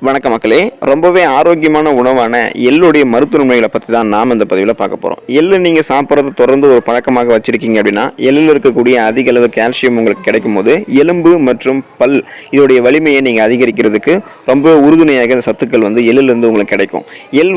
வணக்கம் மக்களே. ரொம்பவே ஆரோக்கியமான உணவான எள்ளுடைய மருத்துவ நன்மைகளை பற்றி தான் நாம் இந்த பதிவில் பார்க்க போகிறோம். எள்ளு நீங்கள் சாப்பிட்றது தொடர்ந்து ஒரு பழக்கமாக வச்சுருக்கீங்க அப்படின்னா எள்ளில் இருக்கக்கூடிய அதிக அளவு கால்சியம் உங்களுக்கு கிடைக்கும் போது எலும்பு மற்றும் பல் இதோடைய வலிமையை நீங்கள் அதிகரிக்கிறதுக்கு ரொம்ப உறுதுணையாக இந்த சத்துக்கள் எள்ளிலிருந்து உங்களுக்கு கிடைக்கும். எள்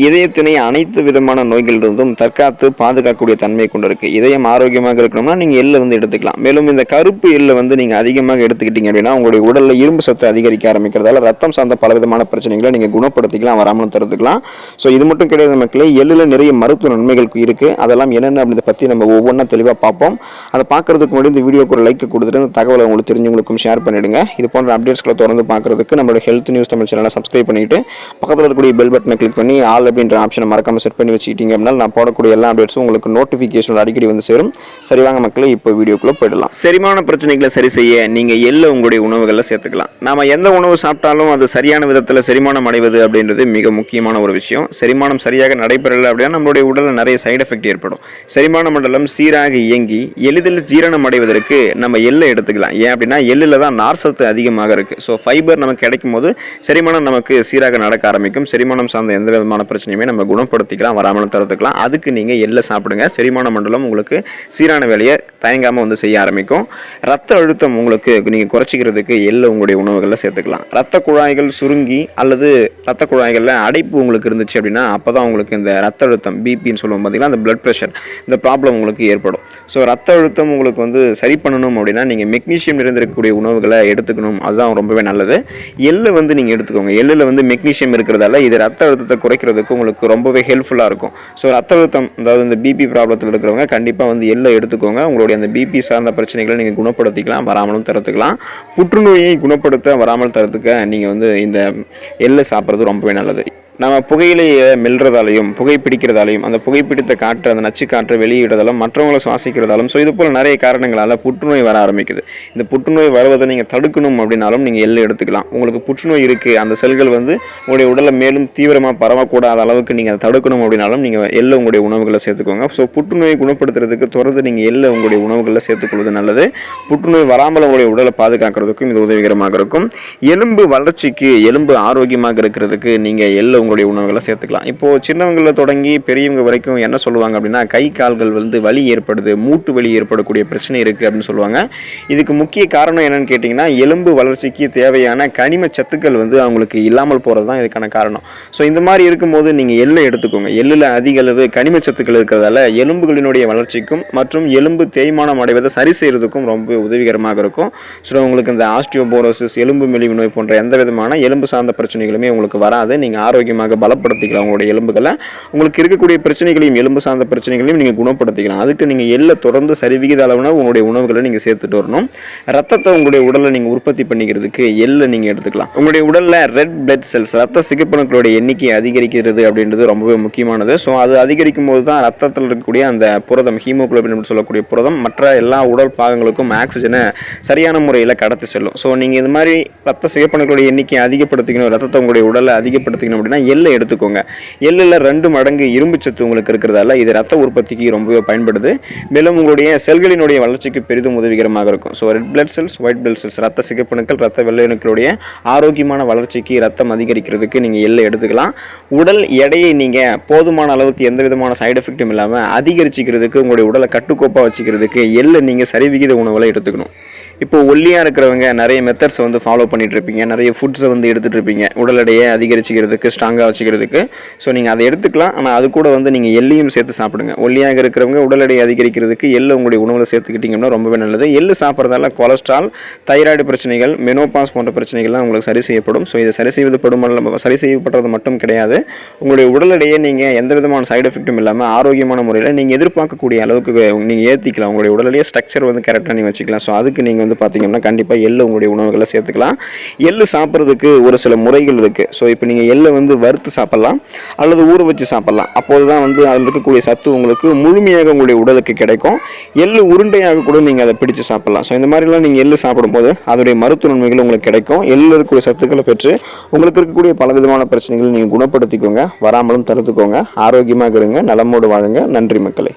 இதயத்தினை அனைத்து விதமான நோய்களிலிருந்தும் தற்காத்து பாதுகாக்கக்கூடிய தன்மை கொண்டு இருக்குது. இதயம் ஆரோக்கியமாக இருக்கணும்னா நீங்கள் எள்ளை எடுத்துக்கலாம். மேலும் இந்த கருப்பு எள்ளை நீங்கள் அதிகமாக எடுத்துக்கிட்டீங்க அப்படின்னா உங்களுடைய உடலில் இரும்பு சத்து அதிகரிக்க ஆரம்பிக்கிறதால ரத்தம் சார்ந்த விதமான பிரச்சனைகளை நீங்க குணப்படுத்திக்கலாம், வராமலும் தடுத்துக்கலாம். ஸோ இது மட்டும் கிடையாது மக்களே, எள்ளுல நிறைய மருத்துவ நன்மைகள் இருக்கு. அதெல்லாம் என்னென்ன அப்படின்றத பத்தி நம்ம ஒவ்வொன்றா தெளிவாக பார்ப்போம். அதை பார்க்கறதுக்கு முன்னாடி இந்த வீடியோக்கு ஒரு லைக் கொடுத்துட்டு இந்த தகவலை உங்களுக்கு தெரிஞ்சவங்களுக்கும் ஷேர் பண்ணிடுங்க. இது போன்ற அப்டேட்ஸ்களை தொடர்ந்து பார்க்கறதுக்கு நம்மளோட ஹெல்த் நியூஸ் தமிழ் சேனலை சப்ஸ்கிரைப் பண்ணிட்டு பக்கத்தில் இருக்கக்கூடிய பெல் பட்டனை கிளிக் பண்ணி ஆல் அப்படின்ற ஆப்ஷனை மறக்காம செட் பண்ணி வச்சுக்கிட்டீங்க அப்படின்னா நான் போடக்கூடிய எல்லா அப்டேட்ஸும் உங்களுக்கு நோட்டிஃபிகேஷன் அடிக்கடி சேரும். சரி வாங்க மக்களே, இப்போ வீடியோக்குள்ள போயிடலாம். செரிமான பிரச்சனைகளை சரி செய்ய நீங்க எள்ளை உங்களுடைய உணவுகளில் சேர்த்துக்கலாம். நாம எந்த உணவு சாப்பிட்டாலும் அது சரியான விதத்தில் செரிமானம் அடைவது அப்படின்றது மிக முக்கியமான ஒரு விஷயம். செரிமானம் சரியாக நடைபெறலை அப்படின்னா நம்மளுடைய உடலில் நிறைய சைடு எஃபெக்ட் ஏற்படும். செரிமான மண்டலம் சீராக இயங்கி எளிதில் ஜீரணம் அடைவதற்கு நம்ம எள்ளை எடுத்துக்கலாம். ஏன் அப்படின்னா எள்ளில் தான் நார்சத்து அதிகமாக இருக்கு. ஸோ ஃபைபர் நமக்கு கிடைக்கும் போது செரிமானம் நமக்கு சீராக நடக்க ஆரம்பிக்கும். செரிமானம் சார்ந்த எந்த விதமான பிரச்சனையுமே நம்ம குணப்படுத்திக்கலாம், வராமல் தடுத்துக்கலாம். அதுக்கு நீங்க எள்ளை சாப்பிடுங்க. செரிமான மண்டலம் உங்களுக்கு சீரான வேலையை தயங்காம செய்ய ஆரம்பிக்கும். ரத்த அழுத்தம் உங்களுக்கு நீங்க குறைச்சிக்கிறதுக்கு எள்ளை உங்களுடைய உணவுகளில் சேர்த்துக்கலாம். ரத்த குழாய்கள் சுருங்கி அல்லது ரத்த குழாய்களில் அடைப்பு உங்களுக்கு இருந்துச்சு அப்படின்னா அப்போதான் உங்களுக்கு இந்த ரத்த அழுத்தம் பிபின்னு சொல்லுவோம் பார்த்தீங்கன்னா, அந்த பிளட் ப்ரெஷர் இந்த ப்ராப்ளம் உங்களுக்கு ஏற்படும். ஸோ ரத்த அழுத்தம் உங்களுக்கு சரி பண்ணணும் அப்படின்னா நீங்கள் மெக்னீஷியம் நிறைந்திருக்கக்கூடிய உணவுகளை எடுத்துக்கணும். அதுதான் ரொம்பவே நல்லது. எள்ளு நீங்கள் எடுத்துக்கோங்க. எள்ளில் மெக்னீஷியம் இருக்கிறதால இது ரத்த அழுத்தத்தை குறைக்கிறதுக்கு உங்களுக்கு ரொம்பவே ஹெல்ப்ஃபுல்லாக இருக்கும். ஸோ ரத்த அழுத்தம் அதாவது இந்த பிபி ப்ராப்ளத்தில் இருக்கிறவங்க கண்டிப்பாக எள்ளை எடுத்துக்கோங்க. உங்களுடைய அந்த பிபி சார்ந்த பிரச்சனைகளை நீங்கள் குணப்படுத்திக்கலாம், வராமலும் தடுத்துக்கலாம். புற்றுநோயை குணப்படுத்த வராமல் தடுத்துக்க நீங்கள் இந்த எள்ளை சாப்பிட்றது ரொம்பவே நல்லது. நம்ம புகையிலையை மெல்றதாலையும் புகைப்பிடிக்கிறதாலையும் அந்த புகைப்பிடித்த காற்று அந்த நச்சு காற்றை வெளியிடுறதாலும் மற்றவங்களை சுவாசிக்கிறதாலும் ஸோ இது போல் நிறைய காரணங்களால் புற்றுநோய் வர ஆரம்பிக்குது. இந்த புற்றுநோய் வருவதை நீங்கள் தடுக்கணும் அப்படின்னாலும் நீங்கள் எள்ளு எடுத்துக்கலாம். உங்களுக்கு புற்றுநோய் இருக்குது, அந்த செல்கள் உங்களுடைய உடலை மேலும் தீவிரமாக பரவக்கூடாத அளவுக்கு நீங்கள் அதை தடுக்கணும் அப்படின்னாலும் நீங்கள் எள்ளு உங்களுடைய உணவுகளை சேர்த்துக்கோங்க. ஸோ புற்றுநோயை குணப்படுத்துறதுக்கு தொடர்ந்து நீங்கள் எள்ளு உங்களுடைய உணவுகளில் சேர்த்துக்கொள்வது நல்லது. புற்றுநோய் வராமல் உங்களுடைய உடலை பாதுகாக்கிறதுக்கும் இது உதவிகரமாக இருக்கும். எலும்பு வளர்ச்சிக்கு எலும்பு ஆரோக்கியமாக இருக்கிறதுக்கு நீங்கள் எள்ளு உங்களுடைய உணவுகளை சேர்த்துக்கலாம். இப்போ சின்னவங்களில் தொடங்கி பெரியவங்க வரைக்கும் என்ன சொல்லுவாங்க அப்படின்னா கை கால்கள் வலி ஏற்படுது, மூட்டு வலி ஏற்படக்கூடிய பிரச்சனை இருக்குது அப்படின்னு சொல்லுவாங்க. இதுக்கு முக்கிய காரணம் என்னன்னு கேட்டிங்கன்னா எலும்பு வளர்ச்சிக்கு தேவையான கனிம சத்துக்கள் அவங்களுக்கு இல்லாமல் போகிறது தான் இதுக்கான காரணம். ஸோ இந்த மாதிரி இருக்கும்போது நீங்கள் எள்ளை எடுத்துக்கோங்க. எள்ளில் அதிக அளவு கனிம சத்துக்கள் இருக்கிறதால எலும்புகளினுடைய வளர்ச்சிக்கும் மற்றும் எலும்பு தேய்மானம் அடைவதை சரி செய்கிறதுக்கும் ரொம்ப உதவிகரமாக இருக்கும். ஸோ உங்களுக்கு இந்த ஆஸ்டியோபோரோசிஸ் எலும்பு மெலிவு நோய் போன்ற எந்த விதமான எலும்பு சார்ந்த பிரச்சனைகளுமே உங்களுக்கு வராது. நீங்கள் ஆரோக்கியமாக பலப்படுத்திக்கலாம். உங்களுடைய எலும்புகளை உங்களுக்கு இருக்கக்கூடிய பிரச்சனைகளையும் எலும்பு சார்ந்த பிரச்சனைகளையும் நீங்கள் குணப்படுத்திக்கலாம். அதுக்கு நீங்கள் எள்ளை தொடர்ந்து சரிவிகித அளவுனா உங்களுடைய உணவுகளை நீங்கள் சேர்த்துட்டு வரணும். ரத்தத்தை உங்களுடைய உடலில் நீங்கள் உற்பத்தி பண்ணிக்கிறதுக்கு எள்ளை நீங்கள் எடுத்துக்கலாம். உங்களுடைய உடலில் ரெட் பிளட் செல்ஸ் ரத்த சிகப்பணுக்களுடைய எண்ணிக்கையை அதிகரிக்கிறது அப்படின்றது ரொம்பவே முக்கியமானது. ஸோ அது அதிகரிக்கும் போது தான் ரத்தத்தில் இருக்கக்கூடிய அந்த புரதம் ஹீமோகுளோபின் சொல்லக்கூடிய புரதம் மற்ற எல்லா உடல் பாகங்களுக்கும் ஆக்சிஜனை சரியான முறையில் கடத்தி செல்லும். ஸோ நீங்கள் இது மாதிரி ரத்த சிகப்பணுக்களுடைய எண்ணிக்கையை அதிகப்படுத்திக்கணும், ரத்தத்தை உங்களுடைய உடலை அதிகப்படுத்திக்கணும் அப்படின்னா எள்ளை எடுத்துக்கோங்க. எள்ளில் 2 மடங்கு இரும்பு சத்து உங்களுக்கு இருக்கிறதால இது ரத்த உற்பத்திக்கு ரொம்பவே பயன்படுது. மேலும் உங்களுடைய செல்களினுடைய வளர்ச்சிக்கு பெரிதும் உதவிகரமாக இருக்கும். So red blood cells, white blood cells ரத்த சிகப்பணுக்கள் ரத்த வெள்ளையணுக்களுடைய ஆரோக்கியமான வளர்ச்சிக்கு ரத்தம் அதிகரிக்கிறதுக்கு நீங்கள் எள்ளை எடுத்துக்கலாம். உடல் எடையை நீங்கள் போதுமான அளவுக்கு எந்த விதமான சைடு எஃபெக்டும் இல்லாமல் அதிகரிச்சிக்கிறதுக்கு உங்களுடைய உடலை கட்டுக்கோப்பாக வச்சுக்கிறதுக்கு எள்ளை நீங்கள் சரிவிகித உணவுகளை எடுத்துக்கணும். இப்போ ஒல்லியாக இருக்கிறவங்க நிறைய மெத்தட்ஸ் ஃபாலோ பண்ணிட்டு இருப்பீங்க, நிறைய ஃபுட்ஸை எடுத்துகிட்டு இருப்பீங்க உடல் எடையை அதிகரிச்சிக்கிறதுக்கு, ஸ்ட்ராங்காக வச்சுக்கிறதுக்கு. ஸோ நீங்கள் அதை எடுத்துக்கலாம். ஆனால் அது கூட நீங்கள் எள்ளையும் சேர்த்து சாப்பிடுங்க. ஒல்லியாக இருக்கிறவங்க உடல் எடையை அதிகரிக்கிறதுக்கு எள்ளை உங்களுடைய உணவில் சேர்த்துக்கிட்டிங்கன்னா ரொம்பவே நல்லது. எள்ளு சாப்பிட்றதால கொலஸ்ட்ரால், தைராய்டு பிரச்சனைகள், மெனோபாஸ் போன்ற பிரச்சனைகள்லாம் உங்களுக்கு சரி செய்யப்படும். ஸோ இதை சரி செய்யப்படுறது மட்டும் கிடையாது, உங்களுடைய உடல் எடையை நீங்கள் எந்த விதமான சைடு எஃபெக்டும் இல்லாமல் ஆரோக்கியமான முறையில் நீங்கள் எதிர்பார்க்கக்கூடிய அளவுக்கு நீங்கள் ஏற்றிக்கலாம். உங்களுடைய உடல் எடையை ஸ்ட்ரக்சர் கரெக்டாக நீங்கள் வச்சுக்கலாம். ஸோ அதுக்கு நீங்கள் பார்த்தீங்கன்னா கண்டிப்பாக எள்ளு உங்களுடைய உணவுகளை சேர்த்துக்கலாம். எள்ளு சாப்பிட்றதுக்கு ஒரு சில முறைகள் இருக்குது. ஸோ இப்போ நீங்கள் எள்ளை வறுத்து சாப்பிட்லாம் அல்லது ஊற வச்சு சாப்பிட்லாம். அப்போது தான் அதில் இருக்கக்கூடிய சத்து உங்களுக்கு முழுமையாக உங்களுடைய உடலுக்கு கிடைக்கும். எள்ளு உருண்டையாக கூட நீங்கள் அதை பிடிச்சு சாப்பிட்லாம். ஸோ இந்த மாதிரிலாம் நீங்கள் எள்ளு சாப்பிடும்போது அதோடைய மருத்துவ நன்மைகள் உங்களுக்கு கிடைக்கும். எள்ளில் இருக்கக்கூடிய சத்துக்களை பெற்று உங்களுக்கு இருக்கக்கூடிய பல விதமான பிரச்சனைகளை நீங்கள் குணப்படுத்திக்கோங்க, வராமலும் தடுத்துக்கோங்க. ஆரோக்கியமாக இருங்க, நலமோடு வாழுங்க. நன்றி மக்களே.